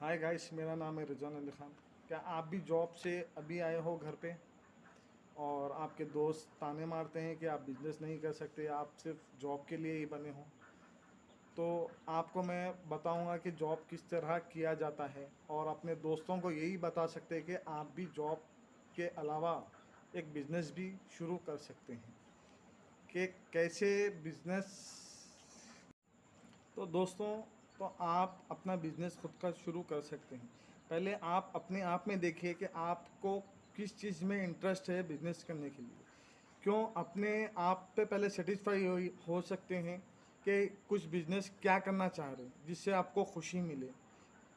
Hi guys, मेरा नाम है रिजवान अली ख़ान। क्या आप भी जॉब से अभी आए हो घर पे और आपके दोस्त ताने मारते हैं कि आप बिज़नेस नहीं कर सकते, आप सिर्फ जॉब के लिए ही बने हो? तो आपको मैं बताऊंगा कि जॉब किस तरह किया जाता है और अपने दोस्तों को यही बता सकते हैं कि आप भी जॉब के अलावा एक बिज़नेस भी शुरू कर सकते हैं कि कैसे बिज़नेस। तो दोस्तों, तो आप अपना बिज़नेस खुद का शुरू कर सकते हैं। पहले आप अपने आप में देखिए कि आपको किस चीज़ में इंटरेस्ट है बिज़नेस करने के लिए। क्यों अपने आप पे पहले सेटिस्फाई हो सकते हैं कि कुछ बिज़नेस क्या करना चाह रहे हैं जिससे आपको खुशी मिले,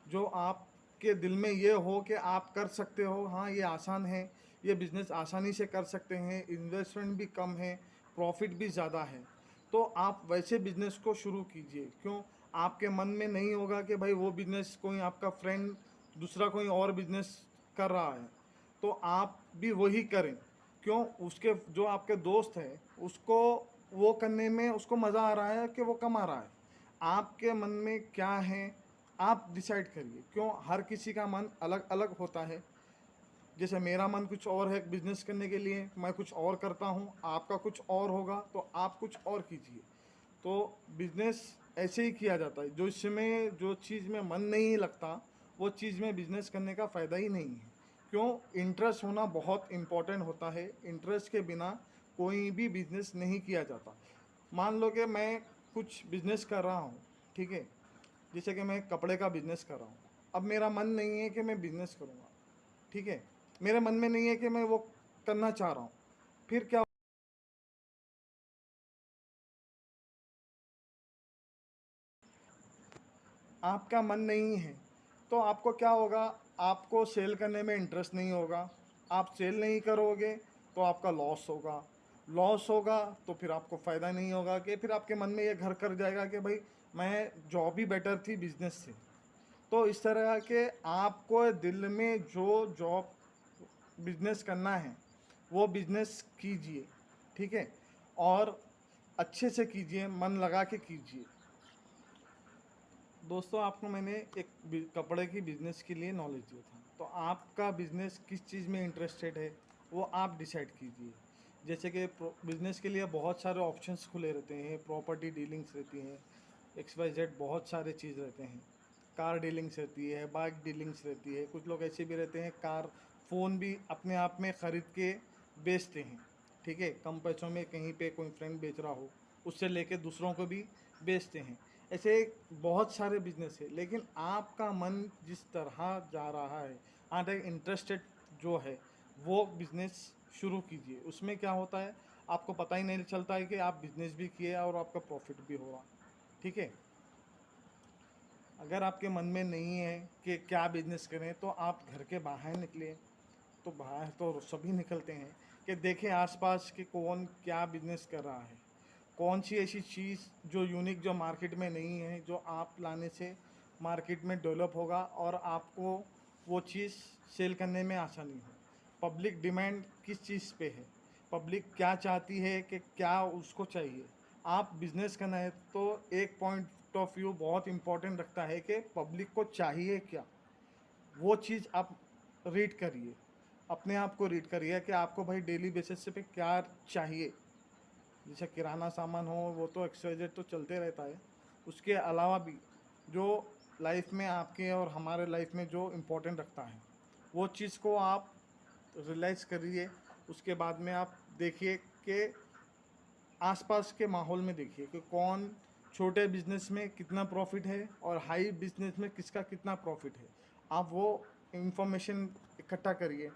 जो आपके दिल में ये हो कि आप कर सकते हो। हाँ, ये आसान है, ये बिज़नेस आसानी से कर सकते हैं, इन्वेस्टमेंट भी कम है, प्रॉफिट भी ज़्यादा है। तो आप वैसे बिज़नेस को शुरू कीजिए। क्यों आपके मन में नहीं होगा कि भाई वो बिज़नेस कोई आपका फ्रेंड दूसरा कोई और बिज़नेस कर रहा है तो आप भी वही करें। क्यों उसके जो आपके दोस्त हैं उसको वो करने में उसको मज़ा आ रहा है कि वो कमा रहा है। आपके मन में क्या है आप डिसाइड करिए। क्यों हर किसी का मन अलग अलग होता है। जैसे मेरा मन कुछ और है बिजनेस करने के लिए, मैं कुछ और करता हूँ, आपका कुछ और होगा तो आप कुछ और कीजिए। तो बिजनेस ऐसे ही किया जाता है। जो इसमें जो चीज़ में मन नहीं लगता वो चीज़ में बिजनेस करने का फ़ायदा ही नहीं है। क्यों इंटरेस्ट होना बहुत इम्पोर्टेंट होता है। इंटरेस्ट के बिना कोई भी बिजनेस नहीं किया जाता। मान लो कि मैं कुछ बिजनेस कर रहा हूँ, ठीक है, जैसे कि मैं कपड़े का बिजनेस कर रहा हूँ। अब मेरा मन नहीं है कि मैं बिजनेस करूँगा, ठीक है, मेरे मन में नहीं है कि मैं वो करना चाह रहा हूँ। फिर क्या, आपका मन नहीं है तो आपको क्या होगा, आपको सेल करने में इंटरेस्ट नहीं होगा। आप सेल नहीं करोगे तो आपका लॉस होगा। लॉस होगा तो फिर आपको फ़ायदा नहीं होगा कि फिर आपके मन में ये घर कर जाएगा कि भाई मैं जॉब ही बेटर थी बिजनेस से। तो इस तरह के आपको दिल में जो जॉब बिजनेस करना है वो बिजनेस कीजिए, ठीक है, और अच्छे से कीजिए, मन लगा के कीजिए। दोस्तों, आपको मैंने एक कपड़े की बिज़नेस के लिए नॉलेज दिया था, तो आपका बिज़नेस किस चीज़ में इंटरेस्टेड है वो आप डिसाइड कीजिए। जैसे कि बिज़नेस के लिए बहुत सारे ऑप्शंस खुले रहते हैं, प्रॉपर्टी डीलिंग्स रहती हैं, एक्स वाई जेड बहुत सारे चीज़ रहते हैं। कार डीलिंग्स रहती है, बाइक डीलिंग्स रहती है, कुछ लोग ऐसे भी रहते हैं कार फ़ोन भी अपने आप में ख़रीद के बेचते हैं, ठीक है, कम पैसों में कहीं पे कोई फ्रेंड बेच रहा हो उससे लेके दूसरों को भी बेचते हैं। ऐसे बहुत सारे बिजनेस है, लेकिन आपका मन जिस तरह जा रहा है, आप एक इंटरेस्टेड जो है वो बिजनेस शुरू कीजिए। उसमें क्या होता है आपको पता ही नहीं चलता है कि आप बिजनेस भी किए और आपका प्रॉफिट भी हो रहा, ठीक है। अगर आपके मन में नहीं है कि क्या बिजनेस करें तो आप घर के बाहर निकले। तो बाहर तो सभी निकलते हैं कि देखें आसपास कि कौन क्या बिजनेस कर रहा है, कौन सी ऐसी चीज़ जो यूनिक जो मार्केट में नहीं है, जो आप लाने से मार्केट में डेवलप होगा और आपको वो चीज़ सेल करने में आसानी हो। पब्लिक डिमांड किस चीज़ पे है, पब्लिक क्या चाहती है कि क्या उसको चाहिए। आप बिजनेस करना है तो एक पॉइंट ऑफ व्यू बहुत इंपॉर्टेंट रखता है कि पब्लिक को चाहिए क्या, वो चीज़ आप रीड करिए। अपने आप को रीड करिए कि आपको भाई डेली बेसिस पे क्या चाहिए। जैसे किराना सामान हो वो तो एक्सवाइजेड तो चलते रहता है, उसके अलावा भी जो लाइफ में आपके और हमारे लाइफ में जो इम्पोर्टेंट रखता है वो चीज़ को आप रियलाइज़ करिए। उसके बाद में आप देखिए कि आसपास के माहौल में देखिए कि कौन छोटे बिजनेस में कितना प्रॉफिट है और हाई बिजनेस में किसका कितना प्रॉफिट है। आप वो इंफॉर्मेशन इकट्ठा करिए।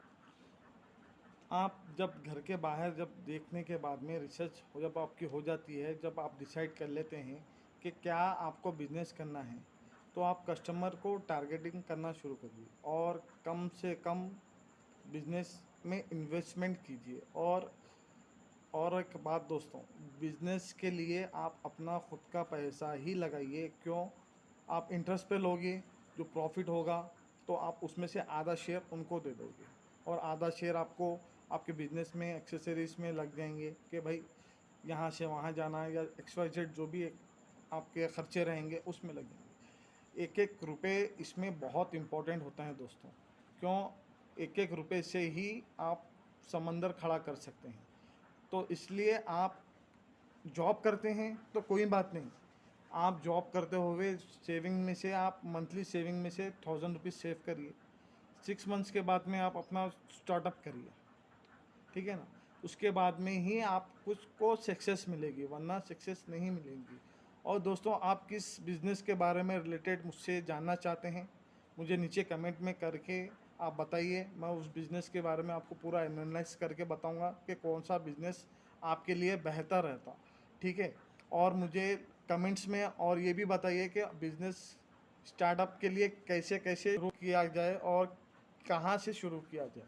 आप जब घर के बाहर जब देखने के बाद में रिसर्च हो जब आपकी हो जाती है, जब आप डिसाइड कर लेते हैं कि क्या आपको बिजनेस करना है, तो आप कस्टमर को टारगेटिंग करना शुरू करिए और कम से कम बिजनेस में इन्वेस्टमेंट कीजिए। और एक बात दोस्तों, बिजनेस के लिए आप अपना खुद का पैसा ही लगाइए। क्यों, आप इंटरेस्ट पे लोगे, जो प्रॉफिट होगा तो आप उसमें से आधा शेयर उनको दे दोगे और आधा शेयर आपको आपके बिजनेस में एक्सेसरीज में लग जाएंगे कि भाई यहाँ से वहाँ जाना है या एक्स वाई जेड जो भी एक आपके खर्चे रहेंगे उसमें लग जाएंगे। एक एक रुपये इसमें बहुत इम्पोर्टेंट होता है दोस्तों। क्यों? एक एक रुपये से ही आप समंदर खड़ा कर सकते हैं। तो इसलिए आप जॉब करते हैं तो कोई बात नहीं, आप जॉब करते हुए सेविंग में से आप मंथली सेविंग में से 1000 रुपीज़ सेव करिए। 6 मंथ्स के बाद में आप अपना स्टार्टअप करिए, ठीक है ना। उसके बाद में ही आप कुछ को सक्सेस मिलेगी, वरना सक्सेस नहीं मिलेगी। और दोस्तों, आप किस बिज़नेस के बारे में रिलेटेड मुझसे जानना चाहते हैं, मुझे नीचे कमेंट में करके आप बताइए। मैं उस बिज़नेस के बारे में आपको पूरा एनालाइज करके बताऊंगा कि कौन सा बिज़नेस आपके लिए बेहतर रहता, ठीक है। और मुझे कमेंट्स में और ये भी बताइए कि बिज़नेस स्टार्टअप के लिए कैसे कैसे शुरू किया जाए और कहाँ से शुरू किया जाए,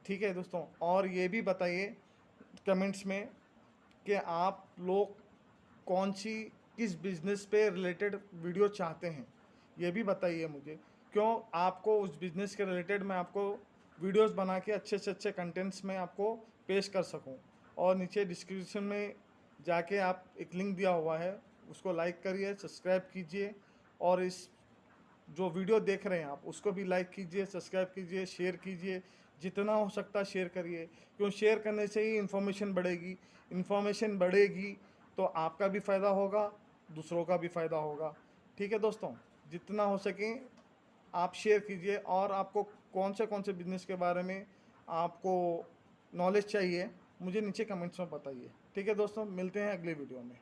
ठीक है दोस्तों। और ये भी बताइए कमेंट्स में कि आप लोग कौन सी किस बिज़नेस पे रिलेटेड वीडियो चाहते हैं, ये भी बताइए मुझे। क्यों? आपको उस बिज़नेस के रिलेटेड मैं आपको वीडियोस बना के अच्छे से अच्छे कंटेंट्स में आपको पेश कर सकूं। और नीचे डिस्क्रिप्शन में जाके आप एक लिंक दिया हुआ है, उसको लाइक करिए, सब्सक्राइब कीजिए। और इस जो वीडियो देख रहे हैं आप उसको भी लाइक कीजिए, सब्सक्राइब कीजिए, शेयर कीजिए, जितना हो सकता है शेयर करिए। क्यों? शेयर करने से ही इन्फॉर्मेशन बढ़ेगी, इन्फॉर्मेशन बढ़ेगी तो आपका भी फ़ायदा होगा, दूसरों का भी फ़ायदा होगा, ठीक है दोस्तों। जितना हो सके आप शेयर कीजिए। और आपको कौन से बिज़नेस के बारे में आपको नॉलेज चाहिए, मुझे नीचे कमेंट्स में बताइए, ठीक है दोस्तों। मिलते हैं अगले वीडियो में।